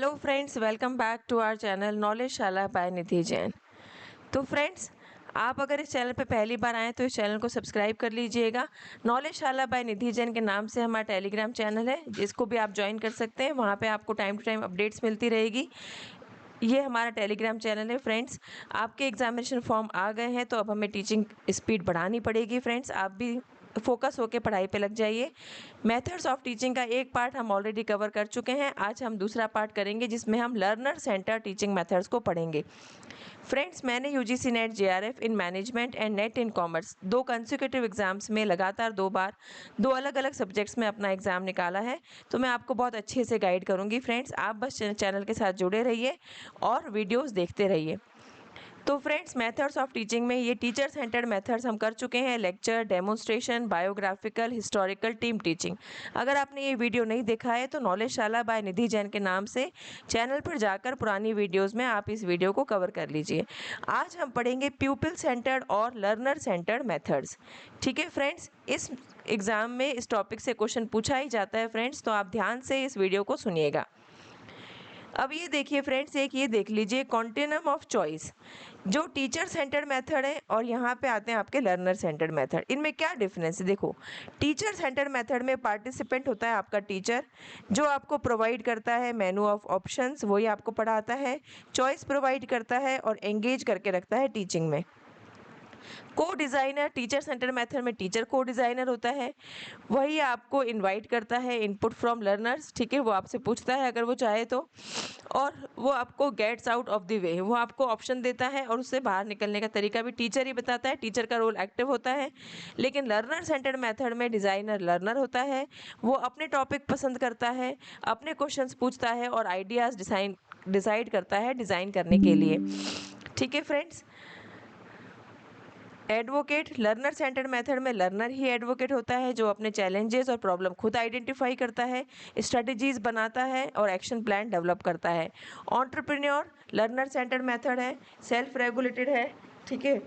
Hello friends, welcome back to our channel knowledge Shala by Nidhi Jain. तो friends, आप अगर इस चैनल पे पहली बार आएँ तो इस चैनल को सब्सक्राइब कर लीजिएगा। नॉलेज शाला बाय निधि जैन के नाम से हमारा टेलीग्राम चैनल है, जिसको भी आप ज्वाइन कर सकते हैं। वहाँ पे आपको टाइम टू टाइम अपडेट्स मिलती रहेगी। ये हमारा टेलीग्राम चैनल है। फ्रेंड्स, आपके एग्जामिनेशन फॉर्म आ गए हैं तो अब हमें टीचिंग स्पीड बढ़ानी पड़ेगी। फ्रेंड्स, आप भी फोकस होकर पढ़ाई पे लग जाइए। मेथड्स ऑफ टीचिंग का एक पार्ट हम ऑलरेडी कवर कर चुके हैं। आज हम दूसरा पार्ट करेंगे जिसमें हम लर्नर सेंटर टीचिंग मेथड्स को पढ़ेंगे। फ्रेंड्स, मैंने UGC net JRF in management and net in commerce 2 consecutive exams में लगातार 2 बार 2 अलग-अलग सब्जेक्ट्स में अपना एग्ज़ाम निकाला है, तो मैं आपको बहुत अच्छे से गाइड करूँगी। फ्रेंड्स, आप बस चैनल के साथ जुड़े रहिए और वीडियोस देखते रहिए। तो फ्रेंड्स, मेथड्स ऑफ टीचिंग में ये टीचर सेंटर्ड मेथड्स हम कर चुके हैं। Lecture, demonstration, biographical, historical, team teaching. अगर आपने ये वीडियो नहीं देखा है तो नॉलेज शाला बाय निधि जैन के नाम से चैनल पर जाकर पुरानी वीडियोस में आप इस वीडियो को कवर कर लीजिए। आज हम पढ़ेंगे प्यूपिल सेंटर्ड और लर्नर सेंटर्ड मेथड्स। ठीक है फ्रेंड्स, इस एग्ज़ाम में इस टॉपिक से क्वेश्चन पूछा ही जाता है फ्रेंड्स, तो आप ध्यान से इस वीडियो को सुनिएगा। अब ये देखिए फ्रेंड्स, एक ये देख लीजिए कॉन्टिन्यूम ऑफ चॉइस, जो टीचर सेंटर्ड मेथड है और यहाँ पे आते हैं आपके लर्नर सेंटर्ड मेथड। इनमें क्या डिफरेंस है? देखो, टीचर सेंटर्ड मेथड में पार्टिसिपेंट होता है आपका टीचर, जो आपको प्रोवाइड करता है मेनू ऑफ ऑप्शंस, वही आपको पढ़ाता है, चॉइस प्रोवाइड करता है और एंगेज करके रखता है टीचिंग में। को डिज़ाइनर, टीचर सेंटर मेथड में टीचर को डिज़ाइनर होता है, वही आपको इनवाइट करता है इनपुट फ्रॉम लर्नर्स। ठीक है, वो आपसे पूछता है अगर वो चाहे तो, और वो आपको gets out of the way, वो आपको ऑप्शन देता है और उससे बाहर निकलने का तरीका भी टीचर ही बताता है। टीचर का रोल एक्टिव होता है। लेकिन लर्नर सेंटर्ड मेथड में डिज़ाइनर लर्नर होता है, वो अपने टॉपिक पसंद करता है, अपने क्वेश्चंस पूछता है और आइडियाज़ डिसाइड करता है डिज़ाइन करने के लिए। ठीक है friends, advocate, learner centred method में लर्नर ही एडवोकेट होता है, जो अपने चैलेंजेस और प्रॉब्लम खुद आइडेंटिफाई करता है, स्ट्रेटजीज बनाता है और एक्शन प्लान डेवलप करता है। एंटरप्रेन्योर, लर्नर सेंटर्ड मेथड है, सेल्फ रेगुलेटेड है। ठीक है,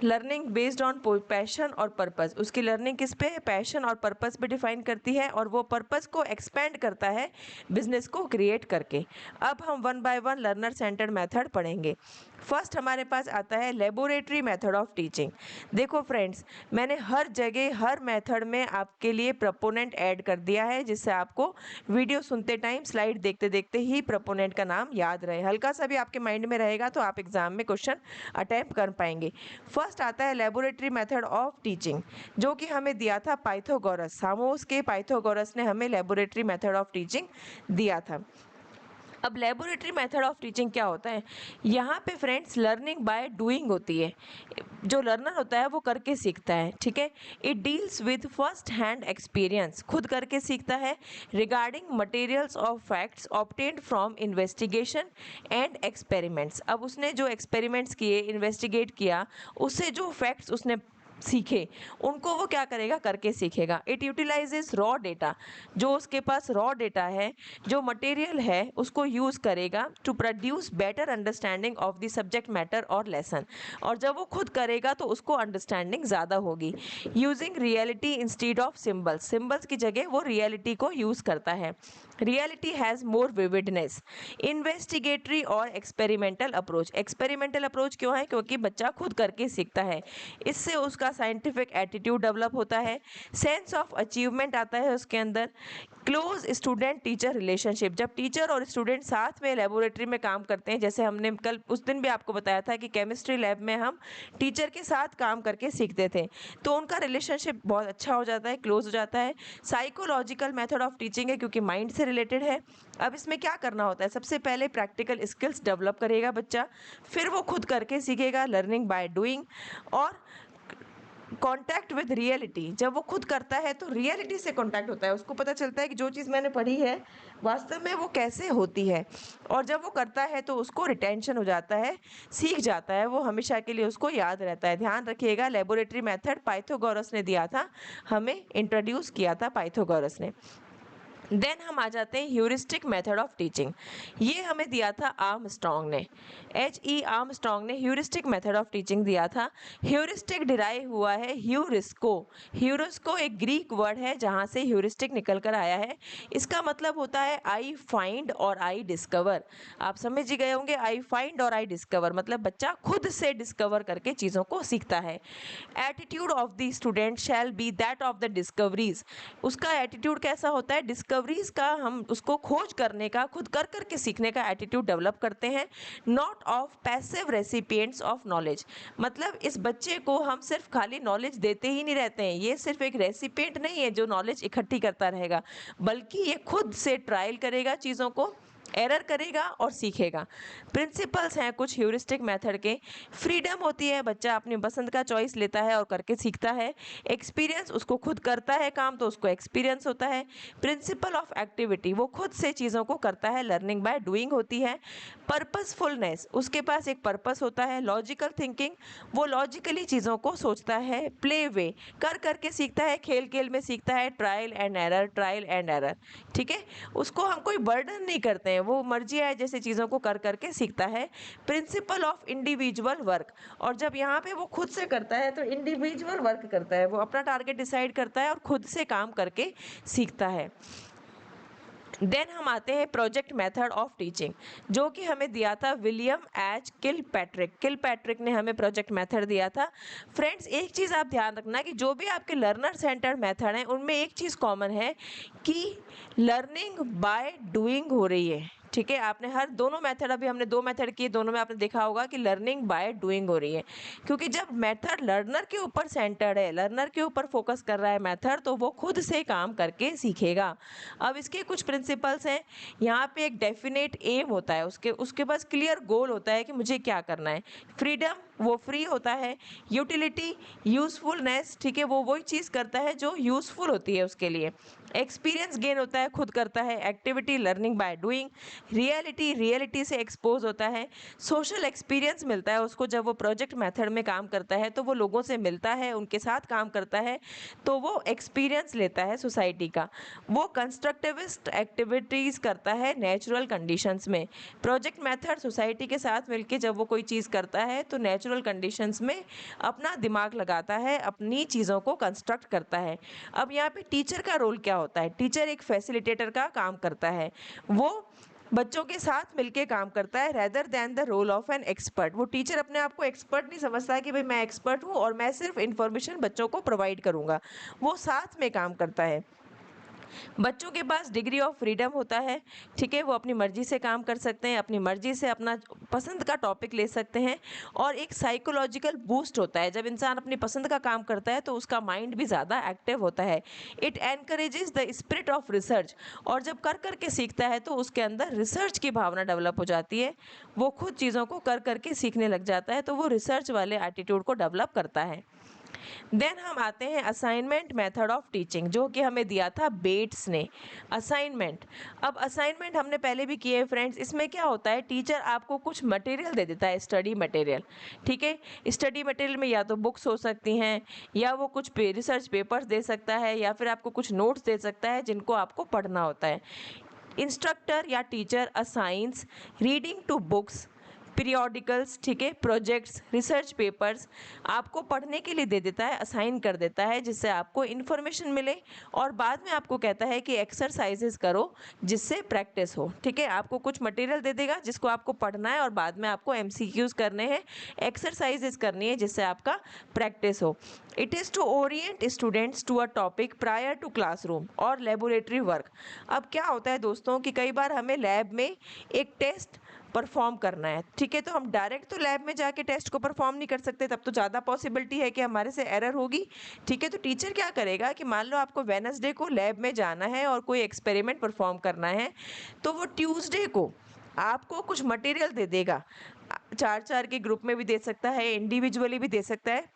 लर्निंग बेस्ड ऑन पैशन और पर्पस, उसकी लर्निंग किस पे है? पैशन और पर्पस पे डिफाइन करती है और वो पर्पस को एक्सपेंड करता है बिजनेस को क्रिएट करके। अब हम one by one learner centred method पढ़ेंगे। फर्स्ट हमारे पास आता है लेबोरेटरी मेथड ऑफ टीचिंग। देखो फ्रेंड्स, मैंने हर जगह हर मेथड में आपके लिए प्रपोनेंट ऐड कर दिया है, जिससे आपको वीडियो सुनते टाइम स्लाइड देखते देखते ही प्रपोनेंट का नाम याद रहे। हल्का सा भी आपके माइंड में रहेगा तो आप एग्जाम में क्वेश्चन अटेम्प्ट कर पाएंगे। फर्स्ट आता है लेबोरेटरी मेथड ऑफ टीचिंग, जो कि हमें दिया था पाइथागोरस। सामोस के पाइथागोरस ने हमें लेबोरेटरी मेथड ऑफ टीचिंग दिया था। अब लेबोरेटरी मेथड ऑफ टीचिंग क्या होता है? यहाँ पे फ्रेंड्स लर्निंग बाय डूइंग होती है। जो लर्नर होता है वो करके सीखता है। ठीक है, it deals with first hand experience, खुद करके सीखता है, regarding materials of facts obtained from investigation and experiments. अब उसने जो एक्सपेरिमेंट्स किए, इन्वेस्टिगेट किया, उससे जो फैक्ट्स उसने सीखे, उनको वो क्या करेगा? करके सीखेगा। इट यूटिलाइजेस रॉ डेटा, जो उसके पास रॉ डेटा है, जो मटेरियल है, उसको यूज़ करेगा to produce better understanding of the subject matter और लेसन। और जब वो खुद करेगा तो उसको अंडरस्टैंडिंग ज़्यादा होगी। Using reality instead of symbols, symbols की जगह वो रियलिटी को यूज़ करता है। Reality has more vividness. Investigatory और एक्सपेरिमेंटल अप्रोच, एक्सपेरिमेंटल अप्रोच क्यों है? क्योंकि बच्चा खुद करके सीखता है, इससे उसका साइंटिफिक एटीट्यूड डेवलप होता है। सेंस ऑफ अचीवमेंट आता है उसके अंदर। क्लोज स्टूडेंट टीचर रिलेशनशिप, जब टीचर और स्टूडेंट साथ में लेबोरेटरी में काम करते हैं, जैसे हमने कल उस दिन भी आपको बताया था कि केमिस्ट्री लैब में हम टीचर के साथ काम करके सीखते थे, तो उनका रिलेशनशिप बहुत अच्छा हो जाता है, क्लोज हो जाता है। साइकोलॉजिकल मेथड ऑफ टीचिंग है, क्योंकि माइंड से रिलेटेड है। अब इसमें क्या करना होता है? सबसे पहले प्रैक्टिकल स्किल्स डेवलप करेगा बच्चा, फिर वो खुद करके सीखेगा, लर्निंग बाय डूइंग। और कांटेक्ट विद रियलिटी, जब वो खुद करता है तो रियलिटी से कांटेक्ट होता है, उसको पता चलता है कि जो चीज़ मैंने पढ़ी है वास्तव में वो कैसे होती है। और जब वो करता है तो उसको रिटेंशन हो जाता है, सीख जाता है, वो हमेशा के लिए उसको याद रहता है। ध्यान रखिएगा, लेबोरेटरी मेथड पाइथागोरस ने दिया था, हमें इंट्रोड्यूस किया था पाइथागोरस ने। देन हम आ जाते हैं ह्यूरिस्टिक मेथड ऑफ टीचिंग। ये हमें दिया था आर्मस्ट्रॉन्ग ने, H.E. आर्मस्ट्रॉन्ग ने ह्यूरिस्टिक मेथड ऑफ टीचिंग दिया था। ह्यूरिस्टिक डिराइव हुआ है ह्यूरिस्को। ह्यूरिस्को एक ग्रीक वर्ड है जहाँ से ह्यूरिस्टिक निकल कर आया है। इसका मतलब होता है आई फाइंड और आई डिस्कवर। आप समझ ही गए होंगे, आई फाइंड और आई डिस्कवर मतलब बच्चा खुद से डिस्कवर करके चीज़ों को सीखता है। Attitude of the student shall be that of the discoveries. उसका एटीट्यूड कैसा होता है, डिस्कवरीज का, हम उसको खोज करने का, खुद कर करके सीखने का एटीट्यूड डेवलप करते हैं। Not of passive recipients of knowledge, मतलब इस बच्चे को हम सिर्फ खाली नॉलेज देते ही नहीं रहते हैं, ये सिर्फ एक रेसिपिएंट नहीं है जो नॉलेज इकट्ठी करता रहेगा, बल्कि ये खुद से ट्रायल करेगा, चीज़ों को एरर करेगा और सीखेगा। प्रिंसिपल्स हैं कुछ ह्यूरिस्टिक मेथड के। फ्रीडम होती है, बच्चा अपनी पसंद का चॉइस लेता है और करके सीखता है। एक्सपीरियंस, उसको खुद करता है काम तो उसको एक्सपीरियंस होता है। प्रिंसिपल ऑफ एक्टिविटी, वो खुद से चीज़ों को करता है, लर्निंग बाय डूइंग होती है। पर्पसफुलनेस, उसके पास एक पर्पस होता है। लॉजिकल थिंकिंग, वो लॉजिकली चीज़ों को सोचता है। प्ले वे, कर करके सीखता है, खेल खेल में सीखता है। Trial and error, trial and error, ठीक है, उसको हम कोई बर्डन नहीं करते हैं, वो मर्जी है जैसे चीज़ों को कर करके सीखता है। प्रिंसिपल ऑफ इंडिविजुअल वर्क, और जब यहाँ पे वो खुद से करता है तो इंडिविजुअल वर्क करता है, वो अपना टारगेट डिसाइड करता है और खुद से काम करके सीखता है। देन हम आते हैं प्रोजेक्ट मेथड ऑफ टीचिंग, जो कि हमें दिया था विलियम एच किलपैट्रिक। किलपैट्रिक ने हमें प्रोजेक्ट मेथड दिया था। फ्रेंड्स, एक चीज़ आप ध्यान रखना कि जो भी आपके लर्नर सेंटर्ड मेथड हैं उनमें एक चीज़ कॉमन है कि लर्निंग बाय डूइंग हो रही है, ठीक है। आपने हर दोनों मेथड, अभी हमने 2 मेथड किए, दोनों में आपने देखा होगा कि लर्निंग बाय डूइंग हो रही है, क्योंकि जब मेथड लर्नर के ऊपर सेंटर्ड है, लर्नर के ऊपर फोकस कर रहा है मेथड, तो वो खुद से काम करके सीखेगा। अब इसके कुछ प्रिंसिपल्स हैं। यहाँ पे एक डेफिनेट एम होता है, उसके पास क्लियर गोल होता है कि मुझे क्या करना है। फ्रीडम, वो फ्री होता है। यूटिलिटी, यूजफुलनेस, ठीक है, वो वही चीज़ करता है जो यूजफुल होती है उसके लिए। एक्सपीरियंस गेन होता है, खुद करता है। Activity, learning by doing. Reality, reality से एक्सपोज होता है। सोशल एक्सपीरियंस मिलता है उसको, जब वो प्रोजेक्ट मेथड में काम करता है तो वो लोगों से मिलता है, उनके साथ काम करता है, तो वो एक्सपीरियंस लेता है सोसाइटी का। वो कंस्ट्रक्टिविस्ट एक्टिविटीज़ करता है नेचुरल कंडीशंस में। प्रोजेक्ट मेथड सोसाइटी के साथ मिलके जब वो कोई चीज़ करता है तो नेचुरल कंडीशंस में अपना दिमाग लगाता है, अपनी चीज़ों को कंस्ट्रक्ट करता है। अब यहाँ पे टीचर का रोल क्या होता है? टीचर एक फैसिलिटेटर का काम करता है, वो बच्चों के साथ मिलके काम करता है rather than the role of an expert. वो टीचर अपने आप को एक्सपर्ट नहीं समझता है कि भाई मैं एक्सपर्ट हूँ और मैं सिर्फ इन्फॉर्मेशन बच्चों को प्रोवाइड करूँगा, वो साथ में काम करता है। बच्चों के पास डिग्री ऑफ फ्रीडम होता है, ठीक है, वो अपनी मर्जी से काम कर सकते हैं, अपनी मर्जी से अपना पसंद का टॉपिक ले सकते हैं। और एक साइकोलॉजिकल बूस्ट होता है, जब इंसान अपनी पसंद का काम करता है तो उसका माइंड भी ज़्यादा एक्टिव होता है। It encourages the spirit of research, और जब कर करके सीखता है तो उसके अंदर रिसर्च की भावना डेवलप हो जाती है, वो खुद चीज़ों को कर करके सीखने लग जाता है, तो वो रिसर्च वाले एटीट्यूड को डेवलप करता है। देन हम आते हैं असाइनमेंट मेथड ऑफ टीचिंग, जो कि हमें दिया था बेट्स ने। असाइनमेंट, अब असाइनमेंट हमने पहले भी किए फ्रेंड्स। इसमें क्या होता है, टीचर आपको कुछ मटेरियल दे देता है, स्टडी मटेरियल, ठीक है। स्टडी मटेरियल में या तो बुक्स हो सकती हैं, या वो कुछ रिसर्च पेपर्स दे सकता है, या फिर आपको कुछ नोट्स दे सकता है जिनको आपको पढ़ना होता है। इंस्ट्रक्टर या teacher assigns reading to books, periodicals, ठीक है, प्रोजेक्ट्स, रिसर्च पेपर्स आपको पढ़ने के लिए दे देता है, असाइन कर देता है, जिससे आपको इन्फॉर्मेशन मिले, और बाद में आपको कहता है कि एक्सरसाइजेस करो जिससे प्रैक्टिस हो, ठीक है। आपको कुछ मटेरियल दे देगा जिसको आपको पढ़ना है, और बाद में आपको एमसीक्यूज करने हैं, एक्सरसाइजेस करनी है जिससे आपका प्रैक्टिस हो। It is to orient students to a topic prior to classroom और लेबोरेटरी वर्क। अब क्या होता है दोस्तों कि कई बार हमें लैब में एक टेस्ट परफॉर्म करना है, ठीक है, तो हम डायरेक्ट तो लैब में जाके टेस्ट को परफॉर्म नहीं कर सकते, तब तो ज़्यादा पॉसिबिलिटी है कि हमारे से एरर होगी, ठीक है। तो टीचर क्या करेगा कि मान लो आपको वेडनेसडे को लैब में जाना है और कोई एक्सपेरिमेंट परफॉर्म करना है, तो वो ट्यूसडे को आपको कुछ मटेरियल दे देगा। 4-4 के ग्रुप में भी दे सकता है, इंडिविजुअली भी दे सकता है,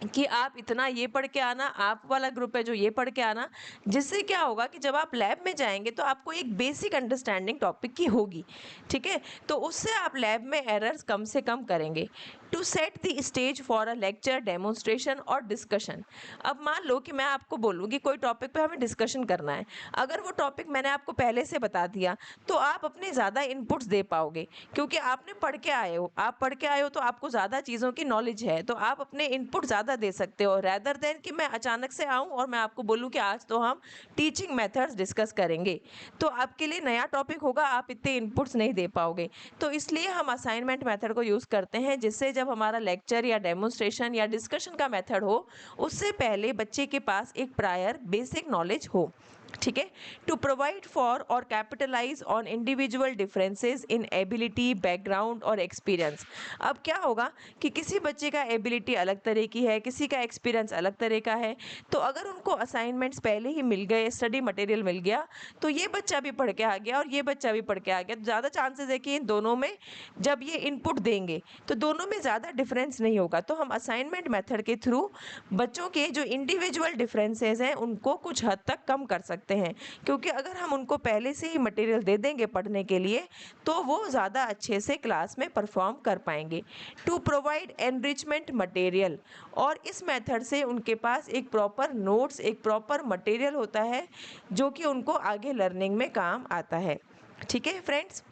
कि आप इतना ये पढ़ के आना, आप वाला ग्रुप है जो ये पढ़ के आना, जिससे क्या होगा कि जब आप लैब में जाएंगे तो आपको एक बेसिक अंडरस्टैंडिंग टॉपिक की होगी, ठीक है, तो उससे आप लैब में एरर्स कम से कम करेंगे। To set the stage for a lecture, demonstration और डिस्कशन। अब मान लो कि मैं आपको बोलूँ कि कोई टॉपिक पे हमें डिस्कशन करना है। अगर वो टॉपिक मैंने आपको पहले से बता दिया तो आप अपने ज़्यादा इनपुट्स दे पाओगे, क्योंकि आपने पढ़ के आए हो, आप पढ़ के आए हो तो आपको ज़्यादा चीज़ों की नॉलेज है, तो आप अपने इनपुट ज़्यादा दे सकते हो रैदर देन कि मैं अचानक से आऊँ और मैं आपको बोलूँ कि आज तो हम टीचिंग मेथड्स डिस्कस करेंगे। तो आपके लिए नया टॉपिक होगा, आप इतने इनपुट्स नहीं दे पाओगे। तो इसलिए हम असाइनमेंट मेथड को यूज़ करते हैं, जिससे जब हमारा लेक्चर या डेमोन्स्ट्रेशन या डिस्कशन का मेथड हो, उससे पहले बच्चे के पास एक प्रायर बेसिक नॉलेज हो। ठीक है। टू प्रोवाइड फॉर और capitalise on individual differences in ability, background और एक्सपीरियंस। अब क्या होगा कि किसी बच्चे का एबिलिटी अलग तरह की है, किसी का एक्सपीरियंस अलग तरह का है, तो अगर उनको असाइनमेंट्स पहले ही मिल गए, स्टडी मटेरियल मिल गया, तो ये बच्चा भी पढ़ के आ गया और ये बच्चा भी पढ़ के आ गया, तो ज़्यादा चांसेस है कि इन दोनों में जब ये इनपुट देंगे तो दोनों में ज़्यादा डिफरेंस नहीं होगा। तो हम असाइनमेंट मेथड के थ्रू बच्चों के जो इंडिविजुअल डिफरेंसेस हैं उनको कुछ हद तक कम कर सकते हैं, क्योंकि अगर हम उनको पहले से ही मटेरियल दे देंगे पढ़ने के लिए तो वो ज़्यादा अच्छे से क्लास में परफॉर्म कर पाएंगे। टू प्रोवाइड एनरिचमेंट मटेरियल, और इस मेथड से उनके पास एक प्रॉपर नोट्स, एक प्रॉपर मटेरियल होता है जो कि उनको आगे लर्निंग में काम आता है। ठीक है फ्रेंड्स,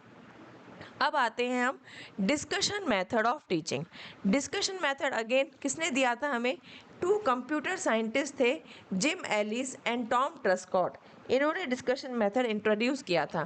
अब आते हैं हम discussion method of teaching. Discussion method again किसने दिया था हमें? टू कंप्यूटर साइंटिस्ट थे, जिम एलिस एंड टॉम ट्रस्कॉट। इन्होंने डिस्कशन मेथड इंट्रोड्यूस किया था।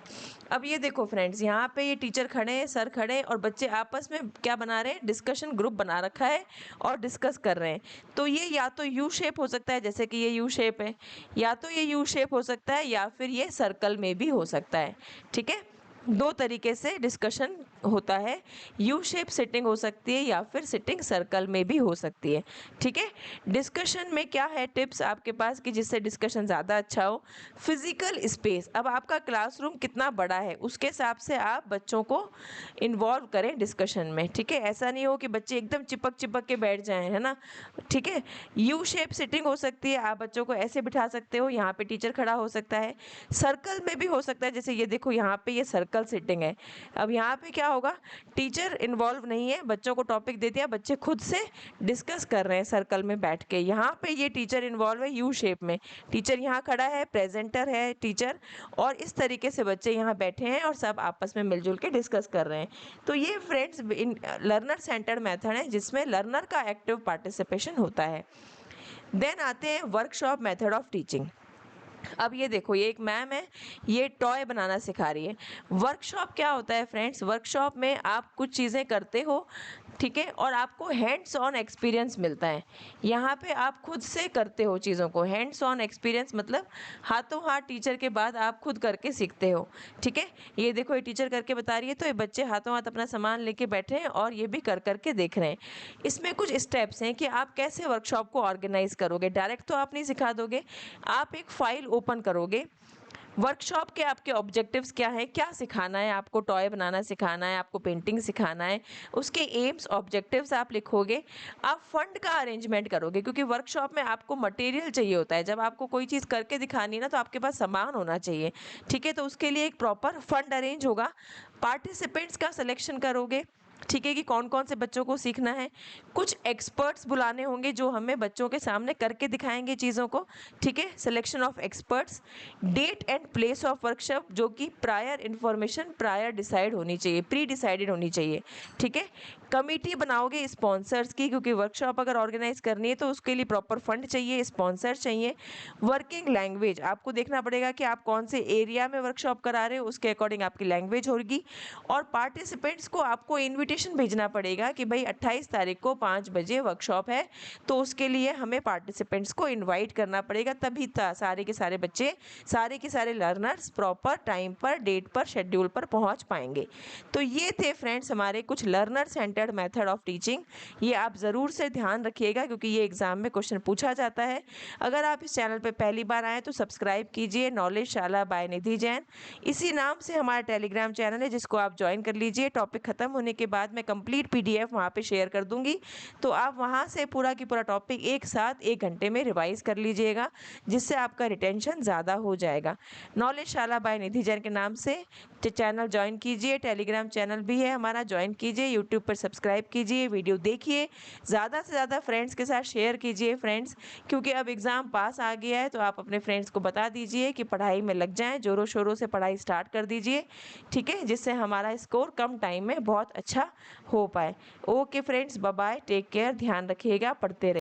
अब ये देखो फ्रेंड्स, यहाँ पे ये टीचर खड़े हैं, सर खड़े हैं और बच्चे आपस में क्या बना रहे हैं? डिस्कशन ग्रुप बना रखा है और डिस्कस कर रहे हैं। तो ये या तो यू शेप हो सकता है, जैसे कि ये यू शेप है, या तो ये यू शेप हो सकता है, या फिर ये सर्कल में भी हो सकता है। ठीक है, दो तरीके से डिस्कशन होता है, यू शेप सिटिंग हो सकती है या फिर सिटिंग सर्कल में भी हो सकती है। ठीक है, डिस्कशन में क्या है टिप्स आपके पास कि जिससे डिस्कशन ज़्यादा अच्छा हो? फिजिकल स्पेस, अब आपका क्लासरूम कितना बड़ा है उसके हिसाब से आप बच्चों को इन्वॉल्व करें डिस्कशन में। ठीक है, ऐसा नहीं हो कि बच्चे एकदम चिपक चिपक के बैठ जाएं, है ना। ठीक है, यू शेप सिटिंग हो सकती है, आप बच्चों को ऐसे बिठा सकते हो, यहाँ पे टीचर खड़ा हो सकता है। सर्कल में भी हो सकता है, जैसे ये देखो यहाँ पे ये सर्कल सिटिंग है। अब यहाँ पे क्या होगा? टीचर इन्वॉल्व नहीं है, बच्चों को टॉपिक दे दिया, बच्चे खुद से डिस्कस कर रहे हैं सर्कल में बैठ के। यहाँ पे ये टीचर इन्वॉल्व है यू शेप में, टीचर यहाँ खड़ा है, प्रेजेंटर है टीचर, और इस तरीके से बच्चे यहाँ बैठे हैं और सब आपस में मिलजुल के डिस्कस कर रहे हैं। तो ये फ्रेंड्स लर्नर सेंटर्ड मेथड है, जिसमें लर्नर का एक्टिव पार्टिसिपेशन होता है। देन आते हैं वर्कशॉप मेथड ऑफ टीचिंग। अब ये देखो, ये एक मैम है, ये टॉय बनाना सिखा रही है। वर्कशॉप क्या होता है फ्रेंड्स? वर्कशॉप में आप कुछ चीज़ें करते हो, ठीक है, और आपको हैंड्स ऑन एक्सपीरियंस मिलता है। यहाँ पे आप खुद से करते हो चीज़ों को। हैंड्स ऑन एक्सपीरियंस मतलब हाथों हाथ टीचर के बाद आप खुद करके सीखते हो। ठीक है, ये देखो ये टीचर करके बता रही है, तो ये बच्चे हाथों हाथ अपना सामान लेके बैठे हैं और ये भी कर करके देख रहे हैं। इसमें कुछ स्टेप्स हैं कि आप कैसे वर्कशॉप को ऑर्गेनाइज करोगे। डायरेक्ट तो आप नहीं सिखा दोगे, आप एक फाइल ओपन करोगे। वर्कशॉप के आपके ऑब्जेक्टिव्स क्या है, क्या सिखाना है आपको? टॉय बनाना सिखाना है, आपको पेंटिंग सिखाना है, उसके एम्स ऑब्जेक्टिव्स आप लिखोगे। आप फंड का अरेंजमेंट करोगे, क्योंकि वर्कशॉप में आपको मटेरियल चाहिए होता है। जब आपको कोई चीज़ करके दिखानी है ना, तो आपके पास सामान होना चाहिए। ठीक है, तो उसके लिए एक प्रॉपर फंड अरेंज होगा। पार्टिसिपेंट्स का सिलेक्शन करोगे, ठीक है, कि कौन कौन से बच्चों को सीखना है। कुछ एक्सपर्ट्स बुलाने होंगे जो हमें बच्चों के सामने करके दिखाएंगे चीज़ों को। ठीक है, selection of experts. Date and place of workshop, जो कि प्रायर इन्फॉर्मेशन प्रायर डिसाइड होनी चाहिए, प्री डिसाइडेड होनी चाहिए। ठीक है, कमिटी बनाओगे स्पॉन्सर्स की, क्योंकि वर्कशॉप अगर ऑर्गेनाइज करनी है तो उसके लिए प्रॉपर फंड चाहिए, स्पॉन्सर चाहिए। वर्किंग लैंग्वेज, आपको देखना पड़ेगा कि आप कौन से एरिया में वर्कशॉप करा रहे हो, उसके अकॉर्डिंग आपकी लैंग्वेज होगी। और पार्टिसिपेंट्स को आपको इन्विटेशन भेजना पड़ेगा कि भाई 28 तारीख को 5 बजे वर्कशॉप है, तो उसके लिए हमें पार्टिसिपेंट्स को इनवाइट करना पड़ेगा, तभी सारे के सारे बच्चे, सारे के सारे लर्नर्स प्रॉपर टाइम पर, डेट पर, शेड्यूल पर पहुंच पाएंगे। तो ये थे फ्रेंड्स हमारे कुछ learner centred method of teaching. ये आप ज़रूर से ध्यान रखिएगा, क्योंकि ये एग्जाम में क्वेश्चन पूछा जाता है। अगर आप इस चैनल पर पहली बार आए तो सब्सक्राइब कीजिए, नॉलेज शाला बाय निधि जैन, इसी नाम से हमारा टेलीग्राम चैनल है, जिसको आप ज्वाइन कर लीजिए। टॉपिक खत्म होने के बाद मैं कंप्लीट पीडीएफ वहाँ पे शेयर कर दूँगी, तो आप वहाँ से पूरा की पूरा टॉपिक एक साथ 1 घंटे में रिवाइज़ कर लीजिएगा, जिससे आपका रिटेंशन ज़्यादा हो जाएगा। नॉलेज शाला बाय निधि जैन के नाम से चैनल जॉइन कीजिए, टेलीग्राम चैनल भी है हमारा, जॉइन कीजिए, यूट्यूब पर सब्सक्राइब कीजिए, वीडियो देखिए, ज़्यादा से ज़्यादा फ्रेंड्स के साथ शेयर कीजिए फ्रेंड्स, क्योंकि अब एग्ज़ाम पास आ गया है, तो आप अपने फ्रेंड्स को बता दीजिए कि पढ़ाई में लग जाएँ, ज़ोरों-शोरों से पढ़ाई स्टार्ट कर दीजिए, ठीक है? जिससे हमारा स्कोर कम टाइम में बहुत अच्छा हो पाए। Okay friends, bye bye, take care, ध्यान रखिएगा, पढ़ते रहिए।